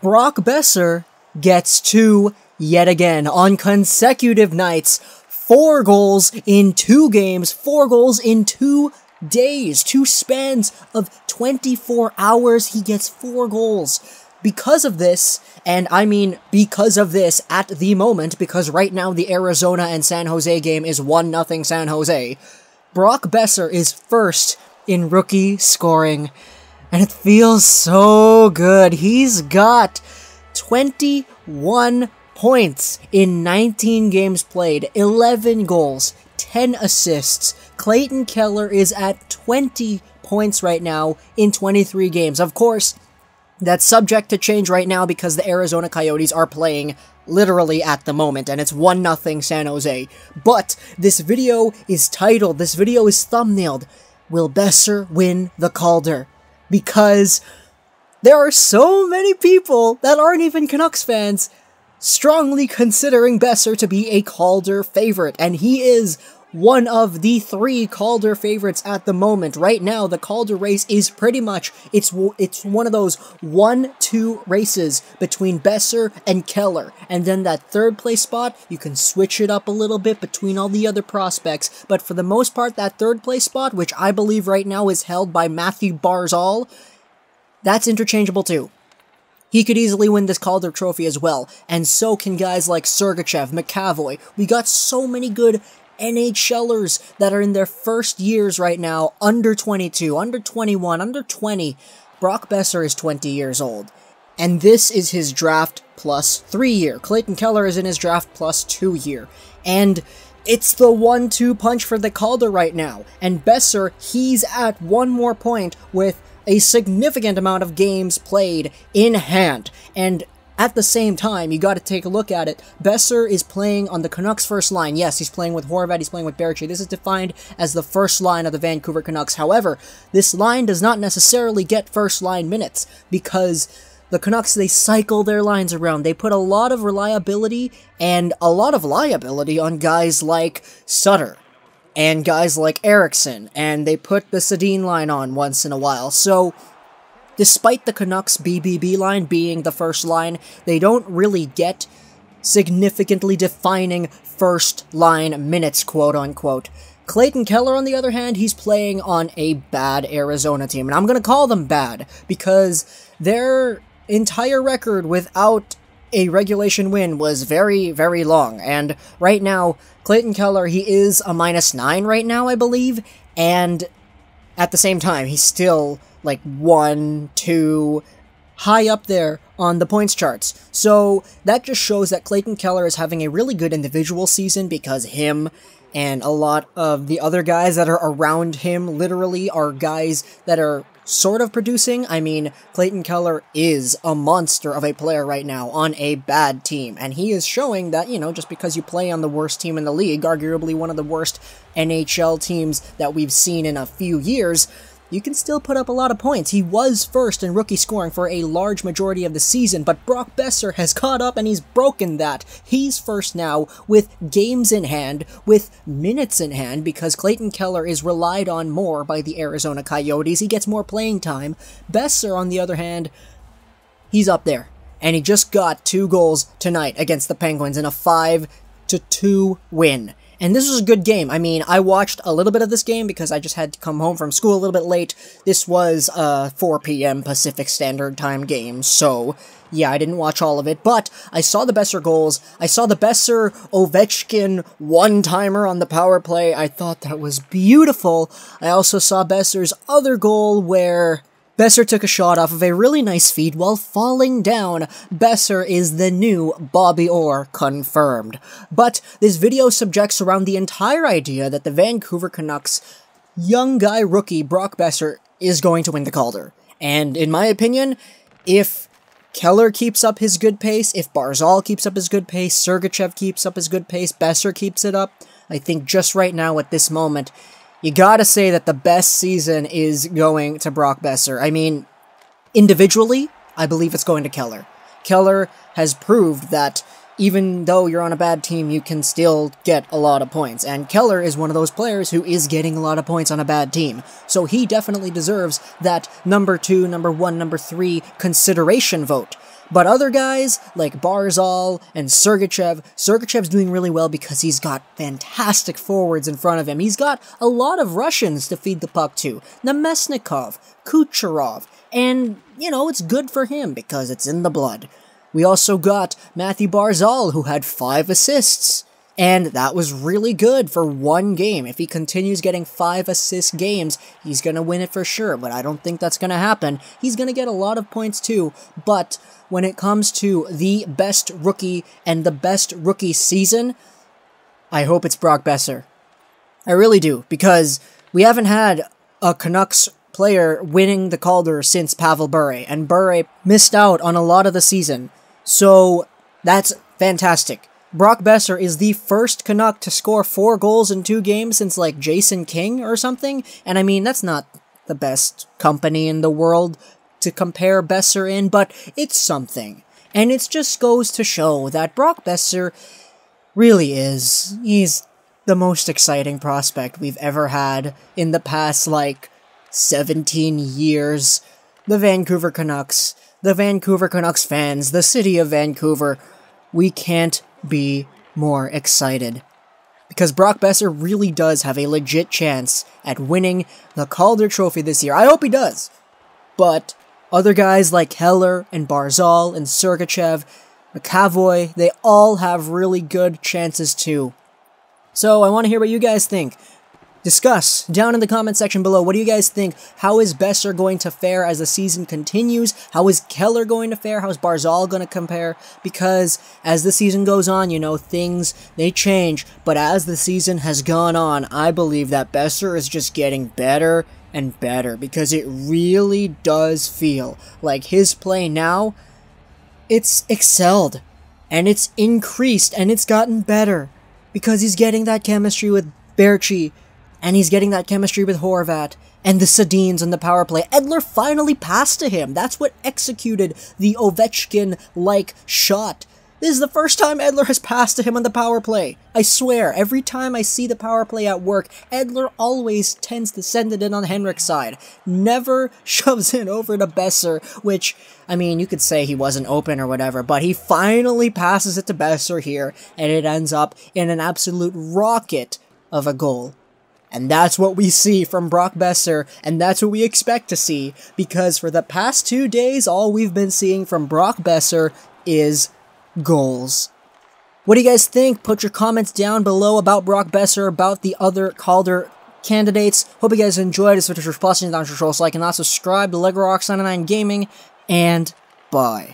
Brock Boeser gets 2 yet again on consecutive nights. 4 goals in 2 games, 4 goals in 2 days, 2 spans of 24 hours, he gets 4 goals. Because of this, and I mean because of this at the moment, because right now the Arizona and San Jose game is 1-0 San Jose, Brock Boeser is first in rookie scoring, and it feels so good. He's got 21 points in 19 games played, 11 goals, 10 assists. Clayton Keller is at 20 points right now in 23 games. Of course, that's subject to change right now because the Arizona Coyotes are playing literally at the moment, and it's 1-0 San Jose. But this video is titled, this video is thumbnailed, Will Boeser Win the Calder? Because there are so many people that aren't even Canucks fans strongly considering Boeser to be a Calder favorite, and he is one of the 3 Calder favorites at the moment. Right now, the Calder race is pretty much, it's one of those 1-2 races between Boeser and Keller, and then that 3rd place spot, you can switch it up a little bit between all the other prospects, but for the most part, that 3rd place spot, which I believe right now is held by Matthew Barzal, that's interchangeable too. He could easily win this Calder trophy as well, and so can guys like Sergachev, McAvoy. We got so many good NHLers that are in their first years right now, under 22, under 21, under 20. Brock Boeser is 20 years old, and this is his draft plus 3 year. Clayton Keller is in his draft plus 2 year, and it's the 1-2 punch for the Calder right now. And Boeser, he's at 1 more point with a significant amount of games played in hand, and at the same time, you gotta take a look at it. Boeser is playing on the Canucks' first line. Yes, he's playing with Horvat, he's playing with Berche. This is defined as the first line of the Vancouver Canucks. However, this line does not necessarily get first line minutes, because the Canucks, they cycle their lines around. They put a lot of reliability and a lot of liability on guys like Sutter and guys like Eriksson, and they put the Sedin line on once in a while. So despite the Canucks' BBB line being the first line, they don't really get significantly defining first-line minutes, quote-unquote. Clayton Keller, on the other hand, he's playing on a bad Arizona team, and I'm gonna call them bad, because their entire record without a regulation win was very, very long, and right now, Clayton Keller, he is a -9 right now, I believe, and at the same time, he's still like 1, 2, high up there on the points charts. So that just shows that Clayton Keller is having a really good individual season, because him and a lot of the other guys that are around him literally are guys that are sort of producing. I mean, Clayton Keller is a monster of a player right now on a bad team, and he is showing that, you know, just because you play on the worst team in the league, arguably one of the worst NHL teams that we've seen in a few years, you can still put up a lot of points. He was first in rookie scoring for a large majority of the season, but Brock Boeser has caught up and he's broken that. He's first now with games in hand, with minutes in hand, because Clayton Keller is relied on more by the Arizona Coyotes. He gets more playing time. Boeser, on the other hand, he's up there, and he just got 2 goals tonight against the Penguins in a 5-2 win. And this was a good game. I mean, I watched a little bit of this game because I just had to come home from school a little bit late. This was a 4 p.m. Pacific Standard Time game, so yeah, I didn't watch all of it, but I saw the Boeser goals. I saw the Boeser Ovechkin one-timer on the power play. I thought that was beautiful. I also saw Boeser's other goal where Boeser took a shot off of a really nice feed while falling down. Boeser is the new Bobby Orr, confirmed. But this video subjects around the entire idea that the Vancouver Canucks young guy rookie Brock Boeser is going to win the Calder. And in my opinion, if Keller keeps up his good pace, if Barzal keeps up his good pace, Sergachev keeps up his good pace, Boeser keeps it up, I think just right now at this moment, you gotta say that the best season is going to Brock Boeser. I mean, individually, I believe it's going to Keller. Keller has proved that even though you're on a bad team, you can still get a lot of points. And Keller is one of those players who is getting a lot of points on a bad team. So he definitely deserves that number 2, number 1, number 3 consideration vote. But other guys, like Barzal and Sergachev's doing really well because he's got fantastic forwards in front of him. He's got a lot of Russians to feed the puck to. Nemesnikov, Kucherov, and, you know, it's good for him because it's in the blood. We also got Matthew Barzal, who had 5 assists. And that was really good for one game. If he continues getting 5 assist games, he's going to win it for sure. But I don't think that's going to happen. He's going to get a lot of points too. But when it comes to the best rookie and the best rookie season, I hope it's Brock Boeser. I really do. Because we haven't had a Canucks player winning the Calder since Pavel Bure. And Bure missed out on a lot of the season. So that's fantastic. Brock Boeser is the first Canuck to score 4 goals in 2 games since, like, Jason King or something. And I mean, that's not the best company in the world to compare Boeser in, but it's something. And it just goes to show that Brock Boeser really is. He's the most exciting prospect we've ever had in the past, like, 17 years. The Vancouver Canucks fans, the city of Vancouver, we can't be more excited. Because Brock Boeser really does have a legit chance at winning the Calder Trophy this year. I hope he does. But other guys like Keller and Barzal and Sergachev, McAvoy, they all have really good chances too. So I want to hear what you guys think. Discuss down in the comment section below. What do you guys think? How is Boeser going to fare as the season continues? How is Keller going to fare? How is Barzal going to compare? Because as the season goes on, you know, things, they change. But as the season has gone on, I believe that Boeser is just getting better and better. Because it really does feel like his play now, it's excelled. And it's increased and it's gotten better. Because he's getting that chemistry with Berchi. And he's getting that chemistry with Horvat, and the Sedins on the power play. Edler finally passed to him. That's what executed the Ovechkin-like shot. This is the first time Edler has passed to him on the power play. I swear, every time I see the power play at work, Edler always tends to send it in on Henrik's side. Never shoves it over to Boeser, which, I mean, you could say he wasn't open or whatever, but he finally passes it to Boeser here, and it ends up in an absolute rocket of a goal. And that's what we see from Brock Boeser, and that's what we expect to see, because for the past 2 days, all we've been seeing from Brock Boeser is goals. What do you guys think? Put your comments down below about Brock Boeser, about the other Calder candidates. Hope you guys enjoyed this. If you're like and not subscribe to LegoRock99 Gaming, and bye.